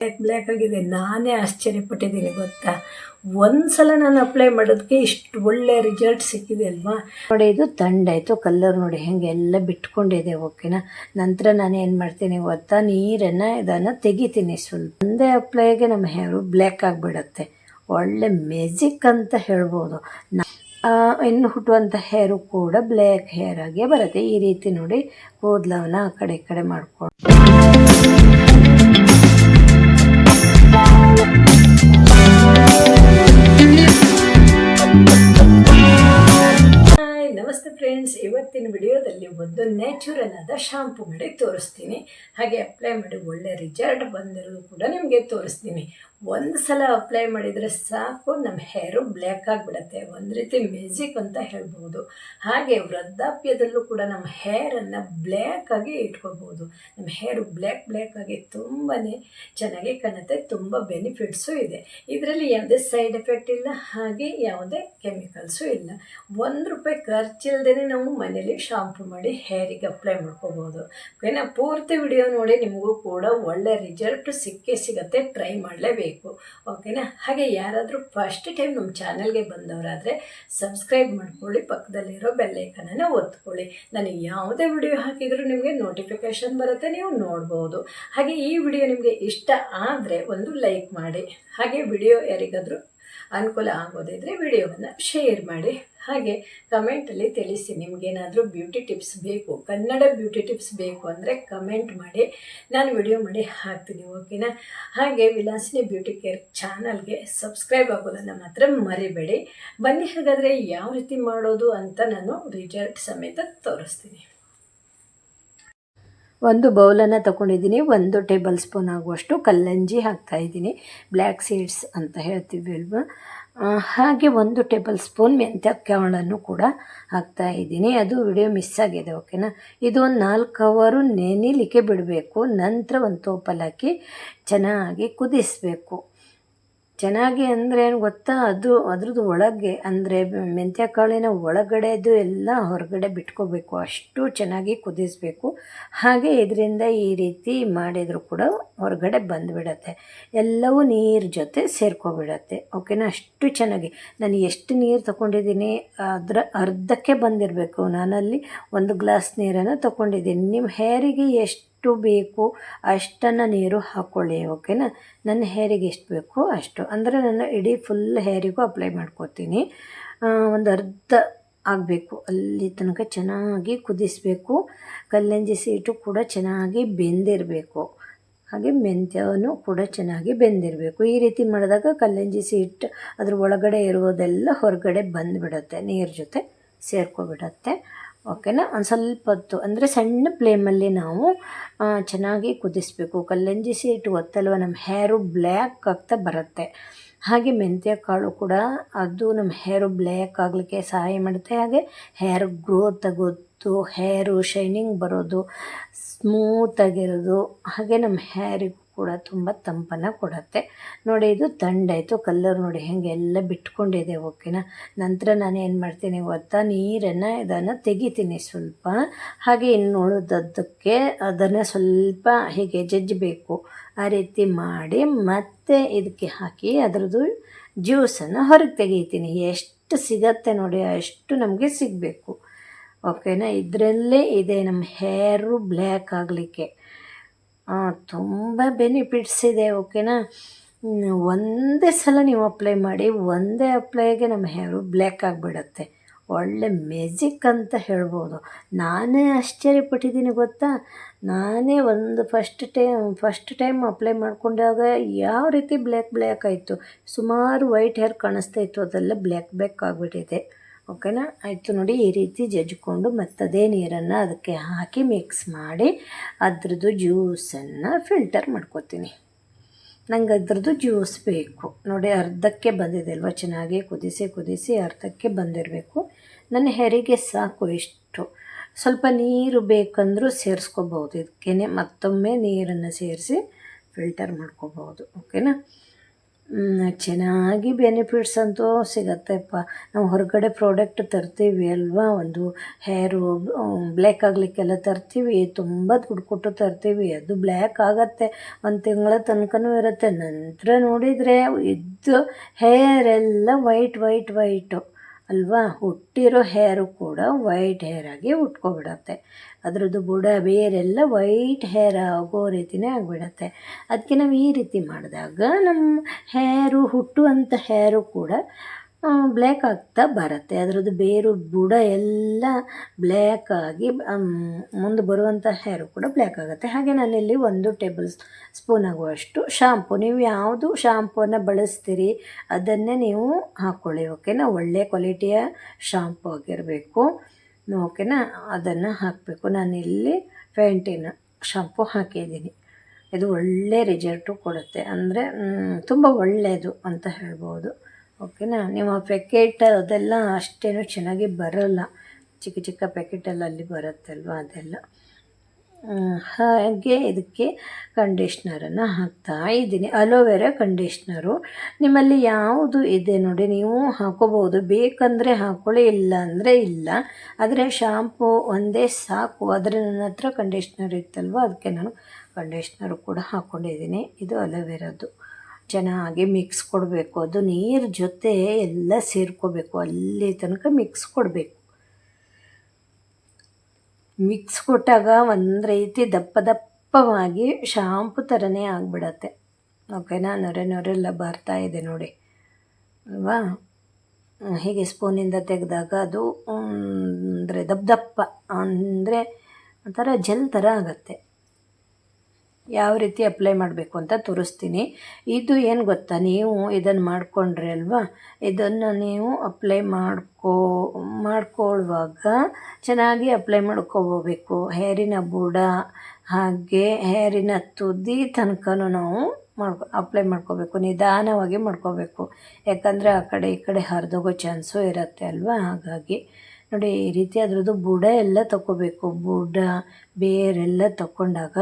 Black ಆಗಿದೆ. ನಾನೇ ಆಶ್ಚರ್ಯಪಟ್ಟಿದ್ದೀನಿ ಗೊತ್ತಾ. ಒಂದು ಸಲ ನಾನು ಅಪ್ಲೈ ಮಾಡೋದಕ್ಕೆ ಇಷ್ಟು ಒಳ್ಳೆ ರಿಸಲ್ಟ್ ಸಿಕ್ಕಿದೆ ಅಲ್ವಾ. ನೋಡಿ ಇದು ತಂಡಾಯಿತು, ಕಲ್ಲರ್ ನೋಡಿ ಹೆಂಗೆ ಎಲ್ಲ ಬಿಟ್ಕೊಂಡಿದೆ. ಓಕೆನಾ. ನಂತರ ನಾನು ಏನು ಮಾಡ್ತೀನಿ ಗೊತ್ತಾ, ನೀರನ್ನು ಇದನ್ನು ತೆಗಿತೀನಿ ಸ್ವಲ್ಪ. ಒಂದೇ ಅಪ್ಲೈಗೆ ನಮ್ಮ ಹೇರು ಬ್ಲ್ಯಾಕ್ ಆಗಿಬಿಡುತ್ತೆ. ಒಳ್ಳೆ ಮ್ಯಾಜಿಕ್ ಅಂತ ಹೇಳ್ಬೋದು. ಇನ್ನು ಹುಟ್ಟುವಂಥ ಹೇರು ಕೂಡ ಬ್ಲ್ಯಾಕ್ ಹೇರ್ ಆಗೇ ಬರುತ್ತೆ. ಈ ರೀತಿ ನೋಡಿ ಕೂದಲವನ್ನ ಆ ಕಡೆ ಈ ಕಡೆ ಮಾಡ್ಕೊಂಡು ನಮಸ್ತೆ ಫ್ರೆಂಡ್ಸ್, ಇವತ್ತಿನ ವಿಡಿಯೋದಲ್ಲಿ ಒಂದು ನ್ಯಾಚುರಲ್ ಆದ ಶಾಂಪು ಮಾಡಿ ತೋರಿಸ್ತೀನಿ. ಹಾಗೆ ಅಪ್ಲೈ ಮಾಡಿ ಒಳ್ಳೆ ರಿಸಲ್ಟ್ ಬಂದಿರೋದು ಕೂಡ ನಿಮಗೆ ತೋರಿಸ್ತೀನಿ. ಒಂದು ಸಲ ಅಪ್ಲೈ ಮಾಡಿದರೆ ಸಾಕು, ನಮ್ಮ ಹೇರು ಬ್ಲ್ಯಾಕ್ ಆಗಿಬಿಡುತ್ತೆ. ಒಂದು ರೀತಿ ಮ್ಯಾಜಿಕ್ ಅಂತ ಹೇಳ್ಬೋದು. ಹಾಗೆ ವೃದ್ಧಾಪ್ಯದಲ್ಲೂ ಕೂಡ ನಮ್ಮ ಹೇರನ್ನು ಬ್ಲ್ಯಾಕ್ ಆಗಿ ಇಟ್ಕೋಬೋದು. ನಮ್ಮ ಹೇರು ಬ್ಲ್ಯಾಕ್ ಆಗಿ ತುಂಬಾ ಚೆನ್ನಾಗಿ ಕಾಣುತ್ತೆ. ತುಂಬ ಬೆನಿಫಿಟ್ಸು ಇದೆ. ಇದರಲ್ಲಿ ಯಾವುದೇ ಸೈಡ್ ಎಫೆಕ್ಟ್ ಇಲ್ಲ, ಹಾಗೆ ಯಾವುದೇ ಕೆಮಿಕಲ್ಸು ಇಲ್ಲ. ₹1 ಖರ್ಚಿಲ್ಲದೇ ನಾವು ಮನೇಲಿ ಶಾಂಪು ಮಾಡಿ ಹೇರಿಗೆ ಅಪ್ಲೈ ಮಾಡ್ಕೋಬೋದು. ಓಕೆನಾ. ಪೂರ್ತಿ ವಿಡಿಯೋ ನೋಡಿ, ನಿಮಗೂ ಕೂಡ ಒಳ್ಳೆ ರಿಸಲ್ಟ್ ಸಿಗುತ್ತೆ. ಟ್ರೈ ಮಾಡಲೇಬೇಕು. ಓಕೆನಾ. ಹಾಗೆ ಯಾರಾದರೂ ಫಸ್ಟ್ ಟೈಮ್ ನಮ್ಮ ಚಾನಲ್ಗೆ ಬಂದವರಾದರೆ ಸಬ್ಸ್ಕ್ರೈಬ್ ಮಾಡ್ಕೊಳ್ಳಿ, ಪಕ್ಕದಲ್ಲಿರೋ ಬೆಲ್ಲೈಕನನ್ನು ಒತ್ಕೊಳ್ಳಿ. ನಾನು ಯಾವುದೇ ವಿಡಿಯೋ ಹಾಕಿದರೂ ನಿಮಗೆ ನೋಟಿಫಿಕೇಷನ್ ಬರುತ್ತೆ, ನೀವು ನೋಡ್ಬೋದು. ಹಾಗೆ ಈ ವಿಡಿಯೋ ನಿಮಗೆ ಇಷ್ಟ ಆದರೆ ಒಂದು ಲೈಕ್ ಮಾಡಿ. ಹಾಗೆ ವಿಡಿಯೋ ಯಾರಿಗಾದರೂ ಅನುಕೂಲ ಆಗೋದಿದ್ರೆ ವಿಡಿಯೋವನ್ನು ಶೇರ್ ಮಾಡಿ. ಹಾಗೆ ಕಮೆಂಟಲ್ಲಿ ತಿಳಿಸಿ, ನಿಮಗೇನಾದರೂ ಬ್ಯೂಟಿ ಟಿಪ್ಸ್ ಬೇಕು, ಕನ್ನಡ ಬ್ಯೂಟಿ ಟಿಪ್ಸ್ ಬೇಕು ಅಂದರೆ ಕಮೆಂಟ್ ಮಾಡಿ, ನಾನು ವಿಡಿಯೋ ಮಾಡಿ ಹಾಕ್ತೀನಿ. ಓಕೆನಾ. ಹಾಗೆ ವಿಲಾಸಿನಿ ಬ್ಯೂಟಿ ಕೇರ್ ಚಾನಲ್ಗೆ ಸಬ್ಸ್ಕ್ರೈಬ್ ಆಗೋದನ್ನು ಮಾತ್ರ ಮರಿಬೇಡಿ. ಬನ್ನಿ, ಹಾಗಾದರೆ ಯಾವ ರೀತಿ ಮಾಡೋದು ಅಂತ ನಾನು ರಿಸಲ್ಟ್ ಸಮೇತ ತೋರಿಸ್ತೀನಿ. ಒಂದು ಬೌಲನ್ನು ತಗೊಂಡಿದ್ದೀನಿ. 1 ಟೇಬಲ್ ಸ್ಪೂನ್ ಆಗುವಷ್ಟು ಕಲ್ಲಂಜಿ ಹಾಕ್ತಾಯಿದ್ದೀನಿ. ಬ್ಲ್ಯಾಕ್ ಸೀಡ್ಸ್ ಅಂತ ಹೇಳ್ತೀವಿ ಅಲ್ವಾ. ಹಾಗೆ 1 ಟೇಬಲ್ ಸ್ಪೂನ್ ಮೆಂತ್ಯ ಕಾಳನ್ನು ಕೂಡ ಹಾಕ್ತಾಯಿದ್ದೀನಿ. ಅದು ವಿಡಿಯೋ ಮಿಸ್ ಆಗಿದೆ. ಓಕೆನಾ. ಇದು ಒಂದು 4 ಅವರ್ ನೆನೆಲಿಕ್ಕೆ ಬಿಡಬೇಕು. ನಂತರ ಒಂದು ತೋಪಲ್ಲಿ ಹಾಕಿ ಚೆನ್ನಾಗಿ ಕುದಿಸಬೇಕು. ಚೆನ್ನಾಗಿ ಅಂದರೆ ಏನು ಗೊತ್ತಾ, ಅದ್ರದ್ದು ಒಳಗೆ ಅಂದರೆ ಮೆಂತ್ಯ ಕಾಳಿನ ಒಳಗಡೆದು ಎಲ್ಲ ಹೊರಗಡೆ ಬಿಟ್ಕೋಬೇಕು. ಅಷ್ಟು ಚೆನ್ನಾಗಿ ಕುದಿಸಬೇಕು. ಹಾಗೆ ಇದರಿಂದ ಈ ರೀತಿ ಮಾಡಿದರೂ ಕೂಡ ಹೊರಗಡೆ ಬಂದುಬಿಡತ್ತೆ. ಎಲ್ಲವೂ ನೀರು ಜೊತೆ ಸೇರ್ಕೊಬಿಡತ್ತೆ. ಓಕೆನಾ. ಅಷ್ಟು ಚೆನ್ನಾಗಿ ನಾನು ಎಷ್ಟು ನೀರು ತಗೊಂಡಿದ್ದೀನಿ ಅದರ ಅರ್ಧಕ್ಕೆ ಬಂದಿರಬೇಕು. ನಾನಲ್ಲಿ 1 ಗ್ಲಾಸ್ ನೀರನ್ನು ತಗೊಂಡಿದ್ದೀನಿ. ನಿಮ್ಮ ಹೇರಿಗೆ ಎಷ್ಟು ಬೇಕು ಅಷ್ಟನ್ನು ನೀರು ಹಾಕ್ಕೊಳ್ಳಿ. ಓಕೆನಾ. ನನ್ನ ಹೇರಿಗೆ ಎಷ್ಟು ಬೇಕು ಅಷ್ಟು, ಅಂದರೆ ನನ್ನ ಇಡೀ ಫುಲ್ ಹೇರಿಗೂ ಅಪ್ಲೈ ಮಾಡ್ಕೋತೀನಿ. ಒಂದು ಅರ್ಧ ಆಗಬೇಕು, ಅಲ್ಲಿ ತನಕ ಚೆನ್ನಾಗಿ ಕುದಿಸಬೇಕು. ಕಲ್ಲಂಜಿ ಸೀಟು ಕೂಡ ಚೆನ್ನಾಗಿ ಬೆಂದಿರಬೇಕು. ಹಾಗೆ ಮೆಂತ್ಯವನ್ನು ಕೂಡ ಚೆನ್ನಾಗಿ ಬೆಂದಿರಬೇಕು. ಈ ರೀತಿ ಮಾಡಿದಾಗ ಕಲ್ಲಂಜಿ ಸೀಟ್ ಅದ್ರ ಒಳಗಡೆ ಇರುವುದೆಲ್ಲ ಹೊರಗಡೆ ಬಂದುಬಿಡತ್ತೆ, ನೀರು ಜೊತೆ ಸೇರ್ಕೊಬಿಡತ್ತೆ. ಓಕೆನಾ. ಒಂದು ಸ್ವಲ್ಪ ಹೊತ್ತು ಅಂದರೆ ಸಣ್ಣ ಫ್ಲೇಮಲ್ಲಿ ನಾವು ಚೆನ್ನಾಗಿ ಕುದಿಸಬೇಕು. ಕಲ್ಲಂಜಿ ಸೀಟು ಗೊತ್ತಲ್ವ, ನಮ್ಮ ಹೇರು ಬ್ಲ್ಯಾಕ್ ಆಗ್ತಾ ಬರುತ್ತೆ. ಹಾಗೆ ಮೆಂತ್ಯ ಕಾಳು ಕೂಡ ಅದು ನಮ್ಮ ಹೇರು ಬ್ಲ್ಯಾಕ್ ಆಗಲಿಕ್ಕೆ ಸಹಾಯ ಮಾಡುತ್ತೆ. ಹಾಗೆ ಹೇರ್ ಗ್ರೋತ್ ಆಗೋದು, ಹೇರು ಶೈನಿಂಗ್ ಬರೋದು, ಸ್ಮೂತಾಗಿರೋದು, ಹಾಗೆ ನಮ್ಮ ಹೇರಿಗೂ ಕೂಡ ತುಂಬ ತಂಪನ್ನು ಕೊಡುತ್ತೆ. ನೋಡಿ ಇದು ತಂಡಾಯಿತು, ಕಲ್ಲರ್ ನೋಡಿ ಹೇಗೆ ಎಲ್ಲ ಬಿಟ್ಕೊಂಡಿದೆ. ಓಕೆನಾ. ನಂತರ ನಾನು ಏನು ಮಾಡ್ತೀನಿ ಗೊತ್ತಾ, ನೀರನ್ನು ಇದನ್ನು ತೆಗಿತೀನಿ ಸ್ವಲ್ಪ. ಹಾಗೆ ಇನ್ನು ಉಳಿದದ್ದಕ್ಕೆ ಅದನ್ನು ಸ್ವಲ್ಪ ಹೀಗೆ ಜಜ್ಜಬೇಕು. ಆ ರೀತಿ ಮಾಡಿ ಮತ್ತೆ ಇದಕ್ಕೆ ಹಾಕಿ ಅದರದ್ದು ಜ್ಯೂಸನ್ನು ಹೊರಗೆ ತೆಗಿತೀನಿ. ಎಷ್ಟು ಸಿಗತ್ತೆ ನೋಡಿ ಅಷ್ಟು ನಮಗೆ ಸಿಗಬೇಕು. ಓಕೆನಾ. ಇದರಲ್ಲೇ ಇದೆ ನಮ್ಮ ಹೇರು ಬ್ಲ್ಯಾಕ್ ಆಗಲಿಕ್ಕೆ ತುಂಬ ಬೆನಿಫಿಟ್ಸ್ ಇದೆ. ಓಕೆನಾ. ಒಂದೇ ಸಲ ನೀವು ಅಪ್ಲೈ ಮಾಡಿ, ಒಂದೇ ಅಪ್ಲೈಗೆ ನಮ್ಮ ಹೇರು ಬ್ಲ್ಯಾಕ್ ಆಗಿಬಿಡತ್ತೆ. ಒಳ್ಳೆ ಮ್ಯಾಜಿಕ್ ಅಂತ ಹೇಳ್ಬೋದು. ನಾನೇ ಆಶ್ಚರ್ಯಪಟ್ಟಿದ್ದೀನಿ ಗೊತ್ತಾ. ನಾನೇ ಒಂದು ಫಸ್ಟ್ ಟೈಮ್ ಅಪ್ಲೈ ಮಾಡ್ಕೊಂಡಾಗ ಯಾವ ರೀತಿ ಬ್ಲ್ಯಾಕ್ ಆಯಿತು. ಸುಮಾರು ವೈಟ್ ಹೇರ್ ಕಾಣಿಸ್ತಾ ಇತ್ತು, ಅದೆಲ್ಲ ಬ್ಲ್ಯಾಕ್ ಆಗಿಬಿಟ್ಟಿದೆ. ಓಕೆನಾ. ಆಯಿತು ನೋಡಿ, ಈ ರೀತಿ ಜಜ್ಜಿಕೊಂಡು ಮತ್ತದೇ ನೀರನ್ನು ಅದಕ್ಕೆ ಹಾಕಿ ಮಿಕ್ಸ್ ಮಾಡಿ ಅದ್ರದ್ದು ಜ್ಯೂಸನ್ನು ಫಿಲ್ಟರ್ ಮಾಡ್ಕೋತೀನಿ. ನಂಗೆ ಅದ್ರದ್ದು ಜ್ಯೂಸ್ ಬೇಕು. ನೋಡಿ ಅರ್ಧಕ್ಕೆ ಬಂದಿದೆ ಅಲ್ವ, ಚೆನ್ನಾಗಿ ಕುದಿಸಿ ಅರ್ಧಕ್ಕೆ ಬಂದಿರಬೇಕು. ನನ್ನ ಹೆರಿಗೆ ಸಾಕು ಇಷ್ಟು. ಸ್ವಲ್ಪ ನೀರು ಬೇಕಂದ್ರೂ ಸೇರಿಸ್ಕೋಬೋದು. ಇದಕ್ಕೇ ಮತ್ತೊಮ್ಮೆ ನೀರನ್ನು ಸೇರಿಸಿ ಫಿಲ್ಟರ್ ಮಾಡ್ಕೋಬೋದು. ಓಕೆನಾ. ಚೆನ್ನಾಗಿ ಬೆನಿಫಿಟ್ಸ್ ಅಂತೂ ಸಿಗತ್ತೆಪ್ಪ. ನಾವು ಹೊರಗಡೆ ಪ್ರಾಡಕ್ಟ್ ತರ್ತೀವಿ ಅಲ್ವಾ, ಒಂದು ಹೇರು ಬ್ಲ್ಯಾಕ್ ಆಗಲಿಕ್ಕೆಲ್ಲ ತರ್ತೀವಿ, ತುಂಬ ದುಡ್ಡು ಕೊಟ್ಟು ತರ್ತೀವಿ, ಅದು ಬ್ಲ್ಯಾಕ್ ಆಗತ್ತೆ, ಒಂದು ತಿಂಗಳ ತನಕನೂ ಇರುತ್ತೆ. ನಂತರ ನೋಡಿದರೆ ಇದ್ದು ಹೇರೆಲ್ಲ ವೈಟು ಅಲ್ವಾ, ಹುಟ್ಟಿರೋ ಹೇರು ಕೂಡ ವೈಟ್ ಹೇರಾಗಿ ಉಟ್ಕೊಬಿಡತ್ತೆ. ಅದರದ್ದು ಬುಡ ಬೇರೆಲ್ಲ ವೈಟ್ ಹೇರ್ ಆಗೋ ರೀತಿಯೇ ಆಗಿಬಿಡತ್ತೆ. ಅದಕ್ಕೆ ನಾವು ಈ ರೀತಿ ಮಾಡಿದಾಗ ನಮ್ಮ ಹುಟ್ಟುವಂಥ ಹೇರು ಕೂಡ ಬ್ಲ್ಯಾಕ್ ಆಗ್ತಾ ಬರುತ್ತೆ. ಅದರದ್ದು ಬೇರು ಬುಡ ಎಲ್ಲ ಬ್ಲ್ಯಾಕ್ ಆಗಿ ಮುಂದೆ ಬರುವಂಥ ಹೇರು ಕೂಡ ಬ್ಲ್ಯಾಕ್ ಆಗುತ್ತೆ. ಹಾಗೆ ನಾನಿಲ್ಲಿ 1 ಟೇಬಲ್ ಸ್ಪೂನ್ ಆಗುವಷ್ಟು ಶಾಂಪು, ನೀವು ಯಾವುದು ಶಾಂಪೂನ ಬಳಸ್ತೀರಿ ಅದನ್ನೇ ನೀವು ಹಾಕ್ಕೊಳ್ಳಿ, ಓಕೆನಾ. ಒಳ್ಳೆಯ ಕ್ವಾಲಿಟಿಯ ಶಾಂಪು ಆಗಿರಬೇಕು, ಓಕೆನಾ. ಅದನ್ನು ಹಾಕಬೇಕು. ನಾನಿಲ್ಲಿ ಫೆಂಟಿನ ಶಾಂಪು ಹಾಕಿದ್ದೀನಿ. ಇದು ಒಳ್ಳೆ ರಿಸಲ್ಟು ಕೊಡುತ್ತೆ, ಅಂದರೆ ತುಂಬ ಒಳ್ಳೆಯದು ಅಂತ ಹೇಳ್ಬೋದು, ಓಕೆನಾ. ನೀವು ಆ ಪ್ಯಾಕೆಟ್ ಅದೆಲ್ಲ ಅಷ್ಟೇನು ಚೆನ್ನಾಗಿ ಬರೋಲ್ಲ, ಚಿಕ್ಕ ಪ್ಯಾಕೆಟಲ್ಲಿ ಬರುತ್ತಲ್ವ ಅದೆಲ್ಲ. ಹಾಗೆ ಇದಕ್ಕೆ ಕಂಡೀಷ್ನರನ್ನು ಹಾಕ್ತಾ ಇದ್ದೀನಿ, ಅಲೋವೆರಾ ಕಂಡೀಷ್ನರು. ನಿಮ್ಮಲ್ಲಿ ಯಾವುದು ಇದೆ ನೋಡಿ, ನೀವು ಹಾಕೋಬೋದು, ಬೇಕಂದರೆ ಹಾಕ್ಕೊಳ್ಳಿ, ಇಲ್ಲ ಅಂದರೆ ಇಲ್ಲ. ಆದರೆ ಶಾಂಪು ಒಂದೇ ಸಾಕು. ಆದರೆ ನನ್ನ ಹತ್ರ ಕಂಡೀಷ್ನರ್ ಇತ್ತಲ್ವ, ಅದಕ್ಕೆ ನಾನು ಕಂಡೀಷ್ನರು ಕೂಡ ಹಾಕ್ಕೊಂಡಿದ್ದೀನಿ. ಇದು ಅಲೋವೆರಾದು. ಚೆನ್ನಾಗಿ ಮಿಕ್ಸ್ ಕೊಡಬೇಕು, ಅದು ನೀರು ಜೊತೆ ಎಲ್ಲ ಸೇರ್ಕೋಬೇಕು, ಅಲ್ಲಿ ತನಕ ಮಿಕ್ಸ್ ಕೊಡಬೇಕು. ಮಿಕ್ಸ್ ಕೊಟ್ಟಾಗ ಒಂದು ರೀತಿ ದಪ್ಪವಾಗಿ ಶಾಂಪು ಥರನೇ ಆಗಿಬಿಡತ್ತೆ, ಓಕೆನಾ. ನೊರೆಲ್ಲ ಬರ್ತಾ ಇದೆ ನೋಡಿ ಅಲ್ವಾ. ಹೀಗೆ ಸ್ಪೂನಿಂದ ತೆಗೆದಾಗ ಅದು ಅಂದರೆ ದಪ್ಪ ಅಂದರೆ ಒಂಥರ ಜೆಲ್ ಥರ ಆಗುತ್ತೆ. ಯಾವ ರೀತಿ ಅಪ್ಲೈ ಮಾಡಬೇಕು ಅಂತ ತೋರಿಸ್ತೀನಿ. ಇದು ಏನು ಗೊತ್ತಾ, ನೀವು ಇದನ್ನು ಮಾಡಿಕೊಂಡ್ರೆ ಅಲ್ವಾ, ಇದನ್ನು ನೀವು ಅಪ್ಲೈ ಮಾಡ್ಕೊಳ್ಳುವಾಗ ಚೆನ್ನಾಗಿ ಅಪ್ಲೈ ಮಾಡ್ಕೋಬೇಕು. ಹೇರಿನ ಬುಡ ಹಾಗೆ ಹೇರಿನ ತುದಿ ತನಕನೂ ನಾವು ಅಪ್ಲೈ ಮಾಡ್ಕೋಬೇಕು, ನಿಧಾನವಾಗಿ ಮಾಡ್ಕೋಬೇಕು. ಯಾಕಂದರೆ ಆ ಕಡೆ ಈ ಕಡೆ ಹರಿದೋಗೋ ಚಾನ್ಸು ಇರುತ್ತೆ ಅಲ್ವಾ. ಹಾಗಾಗಿ ನೋಡಿ, ಈ ರೀತಿ ಅದರದ್ದು ಬುಡ ಎಲ್ಲ ತಗೋಬೇಕು. ಬುಡ ಬೇರೆಲ್ಲ ತಗೊಂಡಾಗ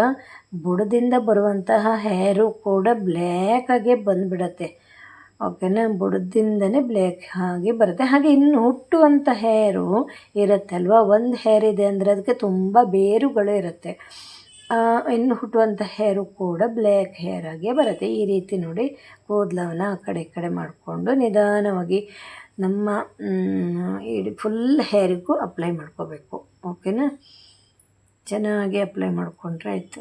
ಬುಡದಿಂದ ಬರುವಂತಹ ಹೇರು ಕೂಡ ಬ್ಲ್ಯಾಕಾಗೆ ಬಂದುಬಿಡತ್ತೆ, ಓಕೆನಾ. ಬುಡದಿಂದನೇ ಬ್ಲ್ಯಾಕ್ ಆಗಿ ಬರುತ್ತೆ. ಹಾಗೆ ಇನ್ನು ಹುಟ್ಟುವಂಥ ಹೇರು ಇರುತ್ತೆ ಅಲ್ವಾ, ಒಂದು ಹೇರ್ ಇದೆ ಅಂದರೆ ಅದಕ್ಕೆ ತುಂಬ ಬೇರುಗಳು ಇರುತ್ತೆ. ಇನ್ನು ಹುಟ್ಟುವಂಥ ಹೇರು ಕೂಡ ಬ್ಲ್ಯಾಕ್ ಹೇರಾಗೆ ಬರುತ್ತೆ. ಈ ರೀತಿ ನೋಡಿ, ಕೂದಲವನ್ನು ಆ ಕಡೆ ಈ ಕಡೆ ಮಾಡಿಕೊಂಡು ನಿಧಾನವಾಗಿ ನಮ್ಮ ಇಡೀ ಫುಲ್ ಹೇರಿಗೂ ಅಪ್ಲೈ ಮಾಡ್ಕೋಬೇಕು, ಓಕೆನಾ. ಚೆನ್ನಾಗಿ ಅಪ್ಲೈ ಮಾಡಿಕೊಂಡ್ರೆ ಆಯಿತು.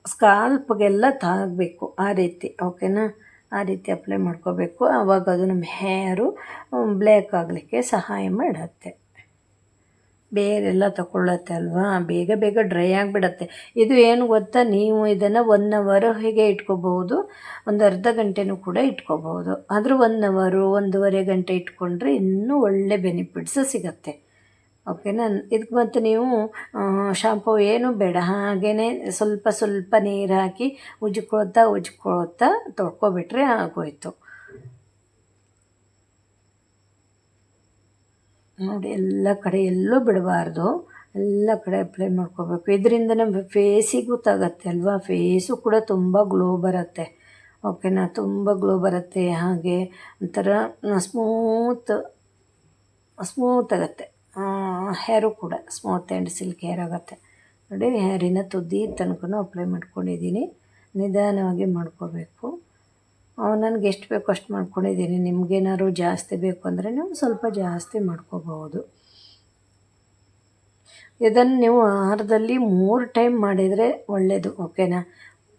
ಸ್ಕಾಲ್ಪ್ಗೆಲ್ಲ ತಾಗಬೇಕು ಆ ರೀತಿ, ಓಕೆನಾ. ಆ ರೀತಿ ಅಪ್ಲೈ ಮಾಡ್ಕೋಬೇಕು. ಆವಾಗ ಅದು ನಮ್ಮ ಹೇರು ಬ್ಲ್ಯಾಕ್ ಆಗಲಿಕ್ಕೆ ಸಹಾಯ ಮಾಡುತ್ತೆ. ಬೇರೆಲ್ಲ ತಗೊಳ್ಳತ್ತೆ ಅಲ್ವಾ, ಬೇಗ ಡ್ರೈ ಆಗಿಬಿಡತ್ತೆ. ಇದು ಏನು ಗೊತ್ತಾ, ನೀವು ಇದನ್ನು 1 ಅವರ್ ಹೀಗೆ ಇಟ್ಕೋಬಹುದು, ಒಂದು ಅರ್ಧ ಗಂಟೆನೂ ಕೂಡ ಇಟ್ಕೋಬಹುದು. ಆದರೂ 1 ಅವರು 1.5 ಗಂಟೆ ಇಟ್ಕೊಂಡ್ರೆ ಇನ್ನೂ ಒಳ್ಳೆ ಬೆನಿಫಿಟ್ಸ್ ಸಿಗತ್ತೆ, ಓಕೆನಾ. ಇದಕ್ಕೆ ಮತ್ತು ನೀವು ಶಾಂಪು ಏನೂ ಬೇಡ, ಹಾಗೇ ಸ್ವಲ್ಪ ನೀರು ಹಾಕಿ ಉಜ್ಕೊಳ್ತಾ ತೊಳ್ಕೊಬಿಟ್ರೆ ಆಗೋಯ್ತು ನೋಡಿ. ಎಲ್ಲ ಕಡೆ ಎಲ್ಲೂ ಬಿಡಬಾರ್ದು, ಎಲ್ಲ ಕಡೆ ಅಪ್ಲೈ ಮಾಡ್ಕೋಬೇಕು. ಇದರಿಂದ ನಮ್ಮ ಫೇಸಿಗೂ ತಗತ್ತೆ ಅಲ್ವಾ, ಫೇಸು ಕೂಡ ತುಂಬ ಗ್ಲೋ ಬರುತ್ತೆ, ಓಕೆನಾ. ತುಂಬ ಗ್ಲೋ ಬರುತ್ತೆ. ಹಾಗೆ ಒಂಥರ ಸ್ಮೂತ್ ಆಗುತ್ತೆ. ಹೇರು ಕೂಡ ಸ್ಮೂತ್ ಆ್ಯಂಡ್ ಸಿಲ್ಕ್ ಹೇರ್ ಆಗುತ್ತೆ ನೋಡಿ. ಹೇರಿನ ತುದಿ ತನಕ ಅಪ್ಲೈ ಮಾಡ್ಕೊಂಡಿದ್ದೀನಿ. ನಿಧಾನವಾಗಿ ಮಾಡ್ಕೋಬೇಕು. ನನಗೆ ಎಷ್ಟು ಬೇಕೋ ಅಷ್ಟು ಮಾಡ್ಕೊಂಡಿದ್ದೀನಿ. ನಿಮಗೇನಾದ್ರು ಜಾಸ್ತಿ ಬೇಕು ಅಂದರೆ ನೀವು ಸ್ವಲ್ಪ ಜಾಸ್ತಿ ಮಾಡ್ಕೋಬಹುದು. ಇದನ್ನು ನೀವು ವಾರದಲ್ಲಿ 3 ಟೈಮ್ ಮಾಡಿದರೆ ಒಳ್ಳೆಯದು, ಓಕೆನಾ.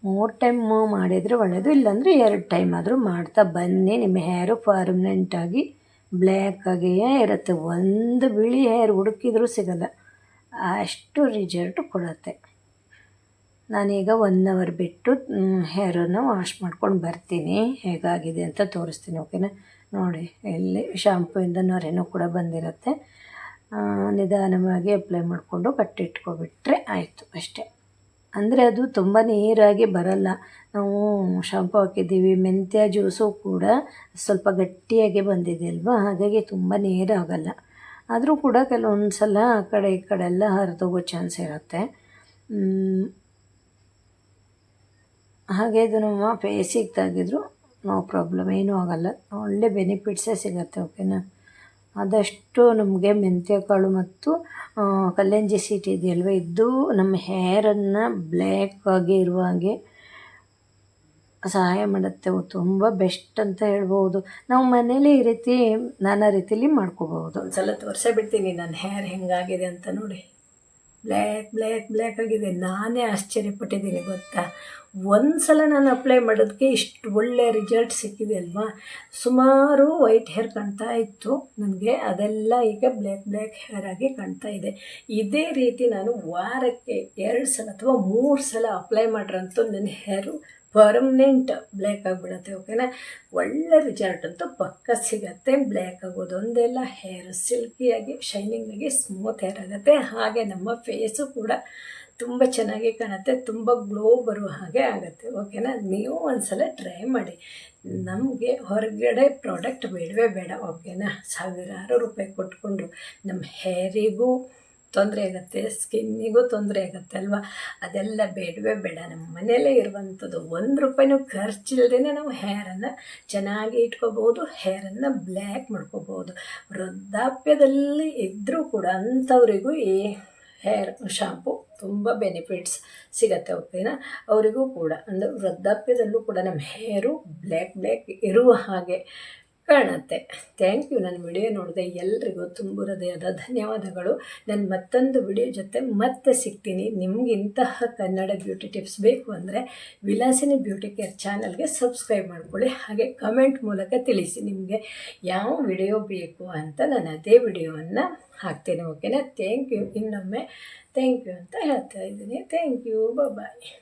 3 ಟೈಮ್ ಮಾಡಿದರೆ ಒಳ್ಳೆಯದು, ಇಲ್ಲಾಂದರೆ 2 ಟೈಮ್ ಆದರೂ ಮಾಡ್ತಾ ಬನ್ನಿ. ನಿಮ್ಮ ಹೇರು ಪರ್ಮನೆಂಟಾಗಿ ಬ್ಲ್ಯಾಕ್ ಆಗಿಯೇ ಇರುತ್ತೆ. ಒಂದು ಬಿಳಿ ಹೇರ್ ಹುಡುಕಿದ್ರೂ ಸಿಗಲ್ಲ, ಅಷ್ಟು ರಿಸಲ್ಟ್ ಕೊಡುತ್ತೆ. ನಾನೀಗ 1 ಅವರ್ ಬಿಟ್ಟು ಹೇರನ್ನು ವಾಶ್ ಮಾಡ್ಕೊಂಡು ಬರ್ತೀನಿ, ಹೇಗಾಗಿದೆ ಅಂತ ತೋರಿಸ್ತೀನಿ, ಓಕೆನಾ. ನೋಡಿ, ಇಲ್ಲಿ ಶಾಂಪೂಯಿಂದ ನೊರೆನೂ ಕೂಡ ಬಂದಿರುತ್ತೆ. ನಿಧಾನವಾಗಿ ಅಪ್ಲೈ ಮಾಡಿಕೊಂಡು ಕಟ್ಟಿಟ್ಕೊಬಿಟ್ರೆ ಆಯಿತು ಅಷ್ಟೇ. ಅಂದರೆ ಅದು ತುಂಬ ನೀರಾಗಿ ಬರಲ್ಲ. ನಾವು ಶಾಂಪು ಹಾಕಿದ್ದೀವಿ, ಮೆಂತ್ಯ ಜ್ಯೂಸು ಕೂಡ ಸ್ವಲ್ಪ ಗಟ್ಟಿಯಾಗಿ ಬಂದಿದೆ ಅಲ್ವಾ, ಹಾಗಾಗಿ ತುಂಬ ನೀರಾಗಲ್ಲ. ಆದರೂ ಕೂಡ ಕೆಲವೊಂದು ಸಲ ಆ ಕಡೆ ಈ ಕಡೆ ಎಲ್ಲ ಹರಿದೋಗೋ ಚಾನ್ಸ್ ಇರುತ್ತೆ. ಹಾಗೆ ಇದು ನಮ್ಮ ಫೇಸಿಗೆ ತೆಗೆದ್ರು ನೋ ಪ್ರಾಬ್ಲಮ್, ಏನೂ ಆಗೋಲ್ಲ. ಒಳ್ಳೆ ಬೆನಿಫಿಟ್ಸೇ ಸಿಗುತ್ತೆ. ಓಕೆನಾ. ಆದಷ್ಟು ನಮಗೆ ಮೆಂತ್ಯ ಕಾಳು ಮತ್ತು ಕಲ್ಲಂಜಿ ಸೀಟ್ ಇದೆಯಲ್ವ, ಇದು ನಮ್ಮ ಹೇರನ್ನು ಬ್ಲ್ಯಾಕ್ ಆಗಿ ಇರುವ ಹಾಗೆ ಸಹಾಯ ಮಾಡುತ್ತೆ. ತುಂಬ ಬೆಸ್ಟ್ ಅಂತ ಹೇಳ್ಬೋದು. ನಾವು ಮನೇಲಿ ಈ ರೀತಿ ನಾನಾ ರೀತಿಯಲ್ಲಿ ಮಾಡ್ಕೋಬಹುದು. ಒಂದ್ಸಲ ತೋರಿಸೇ ಬಿಡ್ತೀನಿ ನನ್ನ ಹೇರ್ ಹೆಂಗಾಗಿದೆ ಅಂತ. ನೋಡಿ, ಬ್ಲ್ಯಾಕ್ ಬ್ಲ್ಯಾಕ್ ಬ್ಲ್ಯಾಕ್ ಆಗಿದೆ. ನಾನೇ ಆಶ್ಚರ್ಯಪಟ್ಟಿದ್ದೀನಿ ಗೊತ್ತಾ. ಒಂದು ಸಲ ನಾನು ಅಪ್ಲೈ ಮಾಡೋದಕ್ಕೆ ಇಷ್ಟು ಒಳ್ಳೆ ರಿಸಲ್ಟ್ ಸಿಕ್ಕಿದೆ ಅಲ್ವಾ. ಸುಮಾರು ವೈಟ್ ಹೇರ್ ಕಾಣ್ತಾ ಇತ್ತು ನನಗೆ, ಅದೆಲ್ಲ ಈಗ ಬ್ಲ್ಯಾಕ್ ಬ್ಲ್ಯಾಕ್ ಹೇರ್ ಆಗಿ ಕಾಣ್ತಾ ಇದೆ. ಇದೇ ರೀತಿ ನಾನು ವಾರಕ್ಕೆ 2 ಸಲ ಅಥವಾ 3 ಸಲ ಅಪ್ಲೈ ಮಾಡ್ರಂತೂ ನನ್ನ ಹೇರು ಪರ್ಮನೆಂಟ್ ಬ್ಲ್ಯಾಕ್ ಆಗಿಬಿಡುತ್ತೆ. ಓಕೆನಾ. ಒಳ್ಳೆ ರಿಸಲ್ಟ್ ಅಂತೂ ಪಕ್ಕ ಸಿಗತ್ತೆ. ಬ್ಲ್ಯಾಕ್ ಆಗೋದು ಒಂದೆಲ್ಲ, ಹೇರ್ ಸಿಲ್ಕಿಯಾಗಿ ಶೈನಿಂಗ್ ಆಗಿ ಸ್ಮೂತ್ ಹೇರ್ ಆಗುತ್ತೆ. ಹಾಗೆ ನಮ್ಮ ಫೇಸು ಕೂಡ ತುಂಬ ಚೆನ್ನಾಗಿ ಕಾಣುತ್ತೆ, ತುಂಬ ಗ್ಲೋ ಬರುವ ಹಾಗೆ ಆಗುತ್ತೆ. ಓಕೆನಾ. ನೀವು ಒಂದ್ಸಲ ಟ್ರೈ ಮಾಡಿ. ನಮಗೆ ಹೊರಗಡೆ ಪ್ರಾಡಕ್ಟ್ ಬೇಡವೇ ಬೇಡ. ಓಕೆನಾ. ಸಾವಿರಾರು ರೂಪಾಯಿ ಕೊಟ್ಕೊಂಡು ನಮ್ಮ ಹೇರಿಗೂ ತೊಂದರೆ ಆಗುತ್ತೆ, ಸ್ಕಿನ್ನಿಗೂ ತೊಂದರೆ ಆಗುತ್ತೆ ಅಲ್ವಾ. ಅದೆಲ್ಲ ಬೇಡವೇ ಬೇಡ. ನಮ್ಮ ಮನೆಯಲ್ಲೇ ಇರುವಂಥದ್ದು 1 ರೂಪಾಯಿನೂ ಖರ್ಚಿಲ್ಲದೇ ನಾವು ಹೇರನ್ನು ಚೆನ್ನಾಗಿ ಇಟ್ಕೋಬೋದು, ಹೇರನ್ನು ಬ್ಲ್ಯಾಕ್ ಮಾಡ್ಕೋಬೋದು. ವೃದ್ಧಾಪ್ಯದಲ್ಲಿ ಇದ್ದರೂ ಕೂಡ ಅಂಥವರಿಗೂ ಈ ಹೇರ್ ಶಾಂಪು ತುಂಬ ಬೆನಿಫಿಟ್ಸ್ ಸಿಗತ್ತೆ. ಓಕೆನಾ. ಅವರಿಗೂ ಕೂಡ ಅಂದರೆ ವೃದ್ಧಾಪ್ಯದಲ್ಲೂ ಕೂಡ ನಮ್ಮ ಹೇರು ಬ್ಲ್ಯಾಕ್ ಇರುವ ಹಾಗೆ ಕಾಣುತ್ತೆ. Thank you. ನನ್ನ ವಿಡಿಯೋ ನೋಡಿದೆ ಎಲ್ರಿಗೂ ತುಂಬ ಹೃದಯದ ಧನ್ಯವಾದಗಳು. ನಾನು ಮತ್ತೊಂದು ವಿಡಿಯೋ ಜೊತೆ ಮತ್ತೆ ಸಿಗ್ತೀನಿ. ನಿಮ್ಗೆ ಇಂತಹ ಕನ್ನಡ ಬ್ಯೂಟಿ ಟಿಪ್ಸ್ ಬೇಕು ಅಂದರೆ ವಿಲಾಸಿನಿ ಬ್ಯೂಟಿ ಕೇರ್ ಚಾನಲ್ಗೆ ಸಬ್ಸ್ಕ್ರೈಬ್ ಮಾಡ್ಕೊಳ್ಳಿ. ಹಾಗೆ ಕಮೆಂಟ್ ಮೂಲಕ ತಿಳಿಸಿ ನಿಮಗೆ ಯಾವ ವಿಡಿಯೋ ಬೇಕು ಅಂತ. ನಾನು ಅದೇ ವಿಡಿಯೋವನ್ನು ಹಾಕ್ತೇನೆ. ಓಕೆನಾ. Thank you. ಇನ್ನೊಮ್ಮೆ ಥ್ಯಾಂಕ್ ಯು ಅಂತ ಹೇಳ್ತಾ ಇದ್ದೀನಿ. Thank you. ಬಾಯ್.